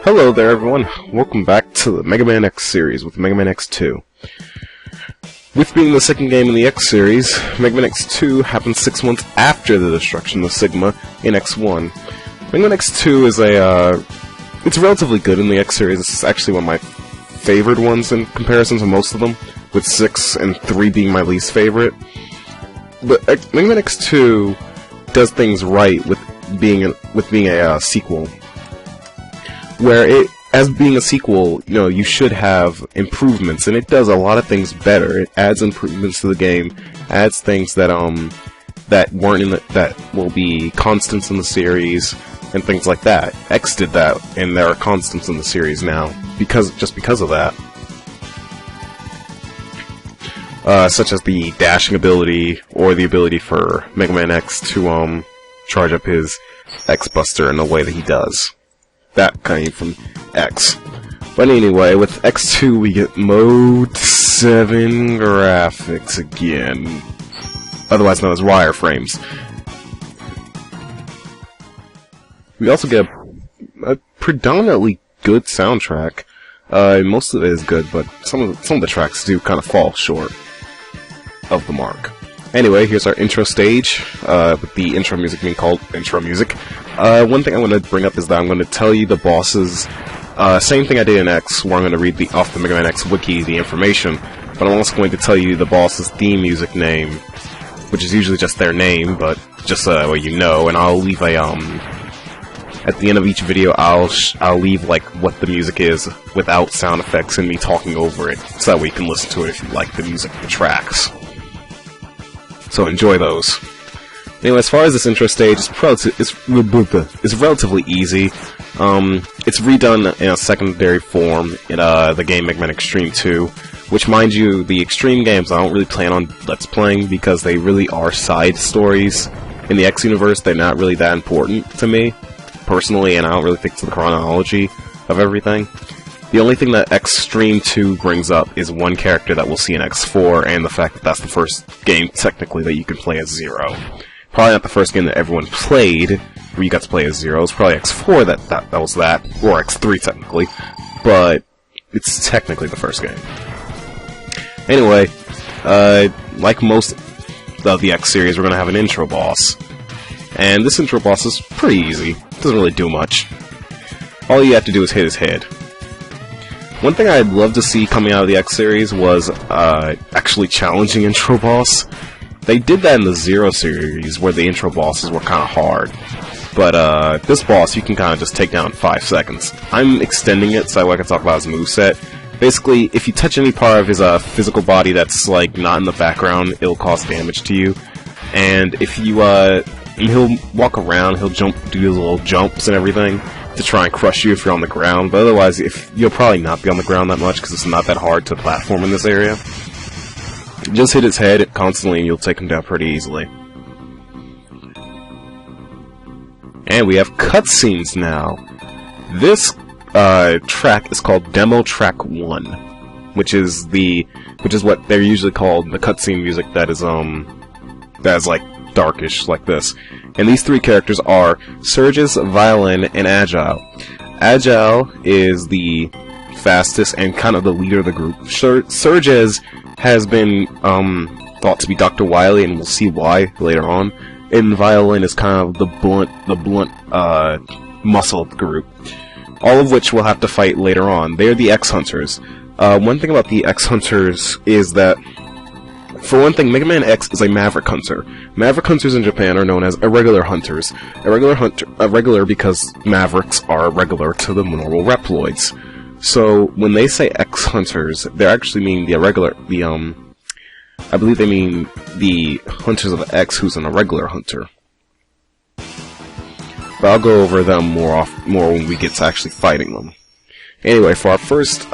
Hello there everyone, welcome back to the Megaman X series with Megaman X2. With being the second game in the X series, Megaman X2 happens 6 months after the destruction of Sigma in X1. Megaman X2 is it's relatively good in the X series. It's actually one of my favorite ones in comparison to most of them, with 6 and 3 being my least favorite. But Megaman X2 does things right with being a sequel. Where as being a sequel, you should have improvements, and it does a lot of things better. It adds improvements to the game, adds things that that will be constants in the series, and things like that. X did that, and there are constants in the series now because of that. Such as the dashing ability, or the ability for Mega Man X to charge up his X-Buster in the way that he does. That came from X. But anyway, with X2 we get Mode 7 graphics again. Otherwise known as wireframes. We also get a predominantly good soundtrack. Most of it is good, but some of the tracks do kind of fall short of the mark. Anyway, here's our intro stage, with the intro music being called intro music. One thing I want to bring up is that I'm going to tell you the bosses, same thing I did in X, where I'm going to read off the Mega Man X wiki the information, but I'm also going to tell you the boss's theme music name, which is usually just their name, but just so you know, and I'll leave at the end of each video, I'll leave like what the music is without sound effects and me talking over it, so that way you can listen to it if you like the music, the tracks. So enjoy those. Anyway, as far as this intro stage, it's relatively easy. It's redone in a secondary form in the game Mega Man Extreme 2, which, mind you, the Extreme games I don't really plan on Let's Playing because they really are side stories. In the X universe, they're not really that important to me, personally, and I don't really think to the chronology of everything. The only thing that Extreme 2 brings up is one character that we'll see in X4, and the fact that that's the first game, technically, that you can play as Zero. Probably not the first game that everyone played, where you got to play as Zero. It's probably X4 that was that, or X3 technically, but it's technically the first game. Anyway, like most of the X series, we're going to have an intro boss. And this intro boss is pretty easy. Doesn't really do much. All you have to do is hit his head. One thing I'd love to see coming out of the X series was actually challenging intro boss. They did that in the Zero series, where the intro bosses were kind of hard. But this boss you can kind of just take down in 5 seconds. I'm extending it so I can talk about his moveset. Basically, if you touch any part of his physical body that's like not in the background, it'll cause damage to you. And if you and he'll walk around, he'll do his little jumps and everything to try and crush you if you're on the ground, but otherwise you'll probably not be on the ground that much because it's not that hard to platform in this area. Just hit his head constantly and you'll take him down pretty easily. And we have cutscenes now. This track is called Demo Track 1, which is what they're usually called, the cutscene music that is like darkish like this. And these 3 characters are Surges, Violin, and Agile. Agile is the fastest and kind of the leader of the group. Surges has been thought to be Dr. Wily, and we'll see why later on. And Violin is kind of the blunt muscle of the group. All of which we'll have to fight later on. They're the X-Hunters. One thing about the X-Hunters is that, for one thing, Mega Man X is a Maverick Hunter. Maverick Hunters in Japan are known as irregular hunters. Irregular because Mavericks are regular to the normal Reploids. So, when they say X-Hunters, they actually mean the irregular, I believe they mean the Hunters of X who's an irregular hunter. But I'll go over them more when we get to actually fighting them. Anyway, for our first,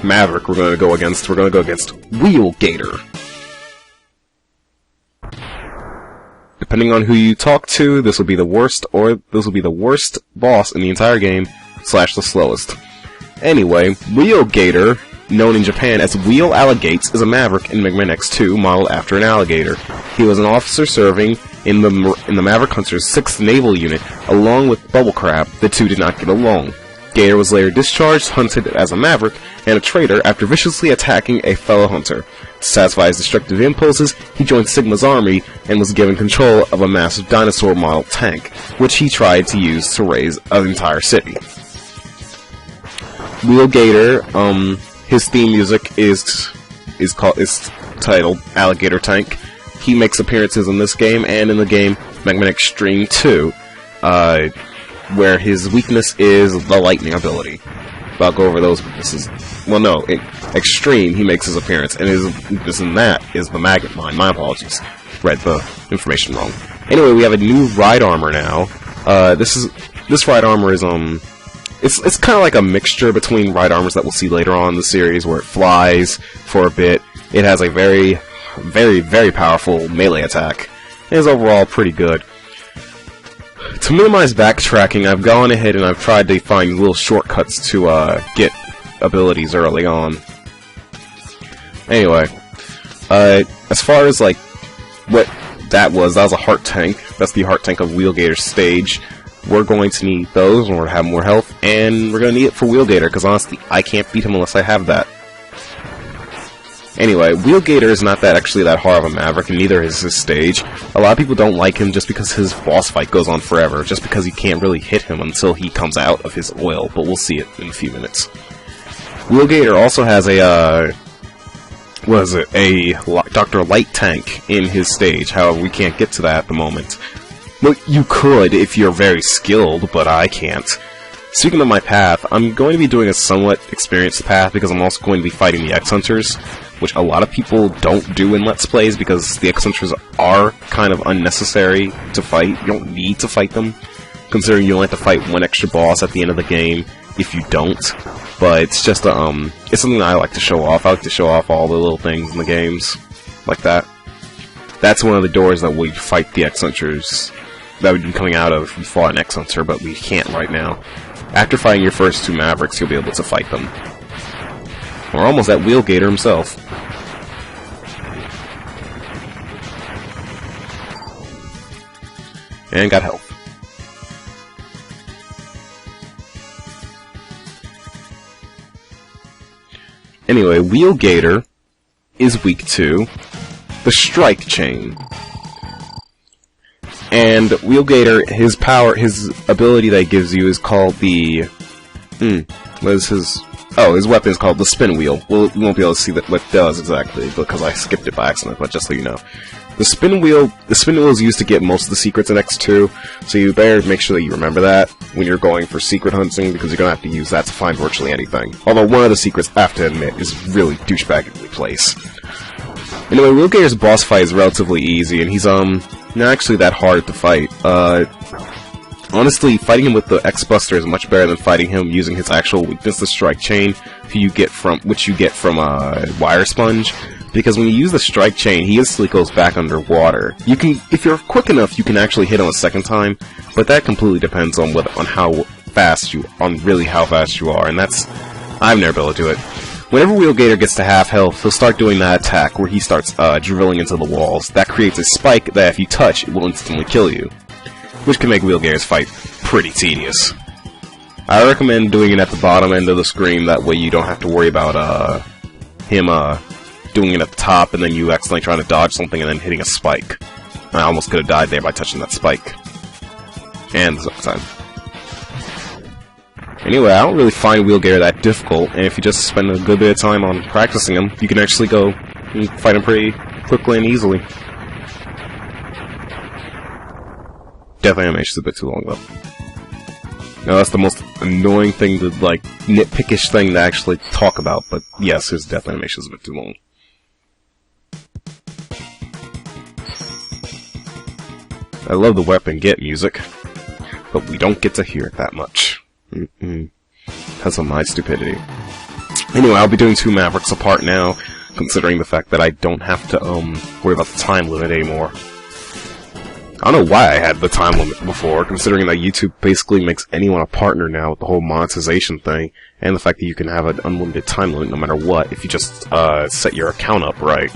Maverick we're going to go against Wheel Gator. Depending on who you talk to, this will be the worst, or this will be the worst boss in the entire game, / the slowest. Anyway, Wheel Gator, known in Japan as Wheel Alligates, is a Maverick in Mega Man X2 modeled after an alligator. He was an officer serving in the Maverick Hunter's 6th Naval Unit, along with Bubble Crab. The two did not get along. Gator was later discharged, hunted as a maverick, and a traitor after viciously attacking a fellow hunter. To satisfy his destructive impulses, he joined Sigma's army and was given control of a massive dinosaur model tank, which he tried to use to raise an entire city. Wheel Gator, his theme music is titled Alligator Tank. He makes appearances in this game and in the game Megaman Extreme 2, where his weakness is the lightning ability. I'll go over those weaknesses. Well, no, in Extreme he makes his appearance, and his weakness in that is the Megaman. My apologies, read the information wrong. Anyway, we have a new ride armor now. This ride armor is it's kind of like a mixture between ride armors that we'll see later on in the series, where it flies for a bit. It has a very, very, very powerful melee attack. It is overall pretty good. To minimize backtracking, I've gone ahead and I've tried to find little shortcuts to get abilities early on. Anyway, as far as like what that was a heart tank. That's the heart tank of Wheel Gator's stage. We're going to need those in order to have more health, and we're going to need it for Wheel Gator, because honestly, I can't beat him unless I have that. Anyway, Wheel Gator is not actually that hard of a maverick, and neither is his stage. A lot of people don't like him just because his boss fight goes on forever, just because you can't really hit him until he comes out of his oil, but we'll see it in a few minutes. Wheel Gator also has a Dr. Light tank in his stage. However, we can't get to that at the moment. Well, you could if you're very skilled, but I can't. Speaking of my path, I'm going to be doing a somewhat experienced path because I'm also going to be fighting the X-Hunters, which a lot of people don't do in Let's Plays because the X-Hunters are kind of unnecessary to fight. You don't need to fight them, considering you only have to fight one extra boss at the end of the game if you don't. But it's just it's something that I like to show off. I like to show off all the little things in the games like that. That's one of the doors that we fight the X-Hunters that would be coming out of. We fought an X-Hunter, but we can't right now. After fighting your first two Mavericks, you'll be able to fight them. We're almost at Wheel Gator himself. And got health. Anyway, Wheel Gator is weak to the Strike Chain. And Wheel Gator, his ability that he gives you is called the... what is his... Oh, his weapon is called the Spin Wheel. Well, you won't be able to see what it does exactly, because I skipped it by accident, but just so you know. The Spin Wheel is used to get most of the secrets in X2, so you better make sure that you remember that when you're going for secret hunting, because you're going to have to use that to find virtually anything. Although one of the secrets, I have to admit, is really douchebagly placed. Anyway, Wheel Gator's boss fight is relatively easy, and he's not actually that hard to fight. Honestly, fighting him with the X-Buster is much better than fighting him using his actual weakness, the Strike Chain, which you get from Wire Sponge. Because when you use the Strike Chain, he instantly goes back underwater. If you're quick enough, you can actually hit him a second time, but that completely depends on how fast you are, and I've never been able to do it. Whenever Wheel Gator gets to half health, he'll start doing that attack where he starts drilling into the walls. That creates a spike that if you touch, it will instantly kill you, which can make Wheel Gator's fight pretty tedious. I recommend doing it at the bottom end of the screen, that way you don't have to worry about him doing it at the top and then you accidentally trying to dodge something and then hitting a spike. I almost could have died there by touching that spike. And the second time. Anyway, I don't really find Wheel Gator that difficult, and if you just spend a good bit of time on practicing him, you can actually go and fight him pretty quickly and easily. Death animation's a bit too long, though. Now, that's the most annoying thing to, nitpickish thing to actually talk about, but yes, his death animation's a bit too long. I love the weapon get music, but we don't get to hear it that much. Because of my stupidity. Anyway, I'll be doing two Mavericks apart now, considering the fact that I don't have to worry about the time limit anymore. I don't know why I had the time limit before, considering that YouTube basically makes anyone a partner now with the whole monetization thing, and the fact that you can have an unlimited time limit no matter what if you just set your account up right.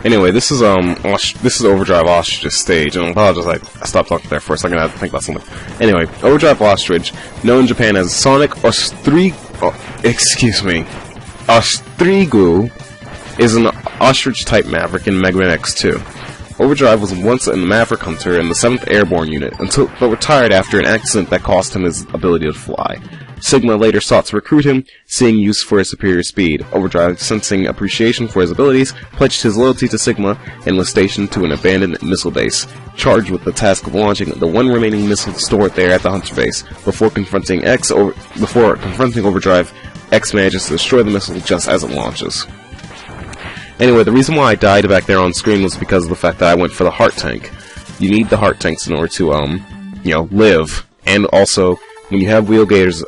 Anyway, this is Overdrive Ostrich stage, and I stopped talking there for a second. I had to think about something. Anyway, Overdrive Ostrich, known in Japan as Sonic Ostrigu, is an ostrich-type maverick in Megaman X2. Overdrive was once a Maverick Hunter in the 7th Airborne Unit, but retired after an accident that cost him his ability to fly. Sigma later sought to recruit him, seeing use for his superior speed. Overdrive, sensing appreciation for his abilities, pledged his loyalty to Sigma and was stationed to an abandoned missile base, charged with the task of launching the one remaining missile stored there at the Hunter base. Before confronting Overdrive, X manages to destroy the missile just as it launches. Anyway, the reason why I died back there on screen was because of the fact that I went for the heart tank. You need the heart tanks in order to, live. And also, when you have Wheel Gator's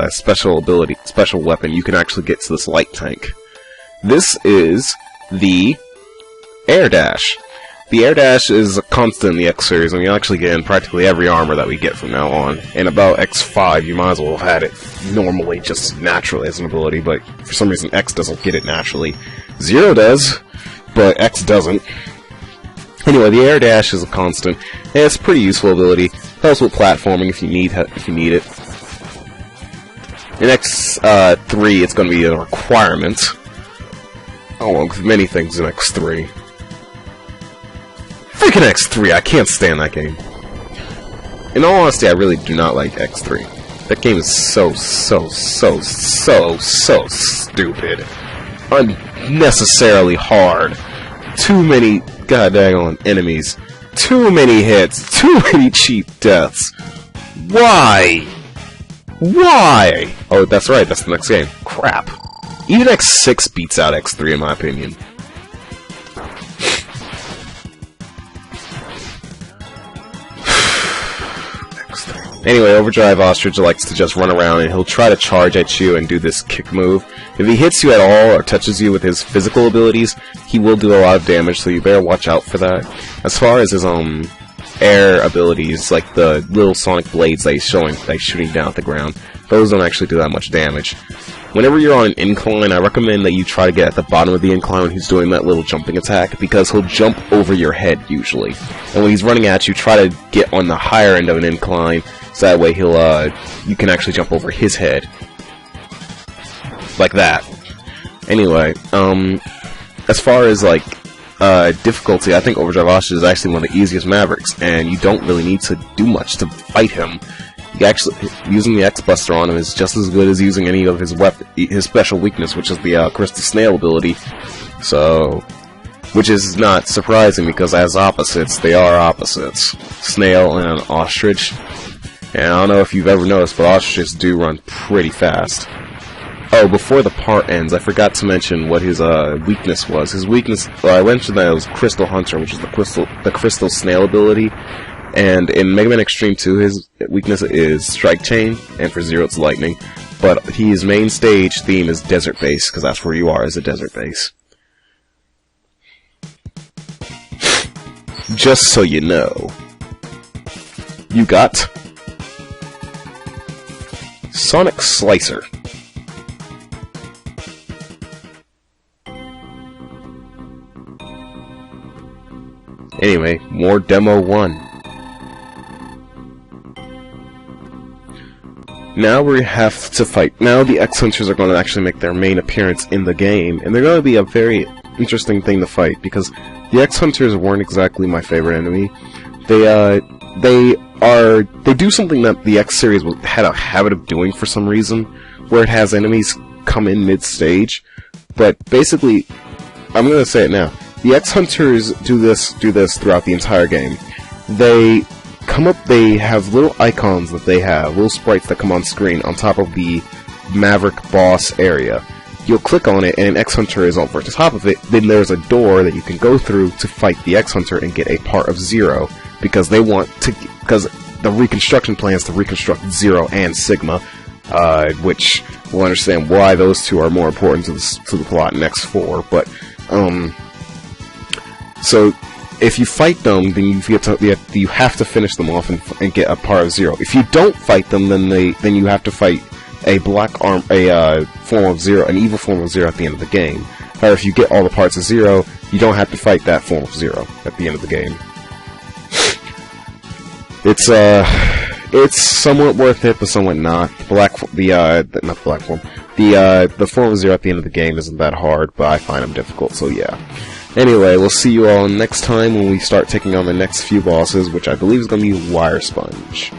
special weapon, you can actually get to this light tank. This is the Air Dash. The Air Dash is a constant in the X series, and you actually get in practically every armor that we get from now on. And about X5, you might as well have had it normally, just naturally as an ability, but for some reason X doesn't get it naturally. Zero does, but X doesn't. Anyway, the Air Dash is a constant, and it's a pretty useful ability. Helps with platforming if you need it. In X3, it's going to be a requirement, along with many things in X3. Freaking X3, I can't stand that game. In all honesty, I really do not like X3. That game is so stupid. Unnecessarily hard. Too many goddamn enemies. Too many hits. Too many cheap deaths. Why? Why? Oh, that's right, that's the next game. Crap. Even X6 beats out X3 in my opinion. Anyway, Overdrive Ostrich likes to just run around and he'll try to charge at you and do this kick move. If he hits you at all or touches you with his physical abilities, he will do a lot of damage, so you better watch out for that. As far as his air abilities, like the little sonic blades that he's shooting down at the ground, those don't actually do that much damage. Whenever you're on an incline, I recommend that you try to get at the bottom of the incline when he's doing that little jumping attack, because he'll jump over your head usually. And when he's running at you, try to get on the higher end of an incline, so that way you can actually jump over his head. Like that. Anyway, as far as difficulty, I think Overdrive Ostrich is actually one of the easiest Mavericks, and you don't really need to do much to fight him. Using the X-Buster on him is just as good as using any of his special weakness, which is the Crystal Snail ability. So, which is not surprising because as opposites, they are opposites. Snail and an Ostrich. And I don't know if you've ever noticed, but ostriches do run pretty fast. Oh, before the part ends, I forgot to mention what his weakness was. His weakness, well, I mentioned that it was Crystal Hunter, which is the Crystal Snail ability. And in Mega Man Extreme 2, his weakness is Strike Chain, and for Zero it's Lightning. But his main stage theme is Desert Base, because that's where you are, is a desert base. Just so you know. You got Sonic Slicer. Anyway, more Demo 1. Now we have to fight. Now the X-Hunters are going to actually make their main appearance in the game, and they're going to be a very interesting thing to fight, because the X-Hunters weren't exactly my favorite enemy. They do something that the X series had a habit of doing for some reason, where it has enemies come in mid-stage. But basically, I'm going to say it now. The X-Hunters do this throughout the entire game. They have little icons that they have, little sprites that come on screen on top of the Maverick boss area. You'll click on it and an X-Hunter is over the top of it, then there's a door that you can go through to fight the X-Hunter and get a part of Zero, because the reconstruction plan is to reconstruct Zero and Sigma, which we'll understand why those two are more important to the plot in X4, but, so, if you fight them, then you have to finish them off and get a part of Zero. If you don't fight them, then you have to fight a form of Zero, an evil form of Zero at the end of the game. However, if you get all the parts of Zero, you don't have to fight that form of Zero at the end of the game. It's somewhat worth it, but somewhat not. Not the black form. The form of Zero at the end of the game isn't that hard, but I find them difficult, so yeah. Anyway, we'll see you all next time when we start taking on the next few bosses, which I believe is going to be Wire Sponge.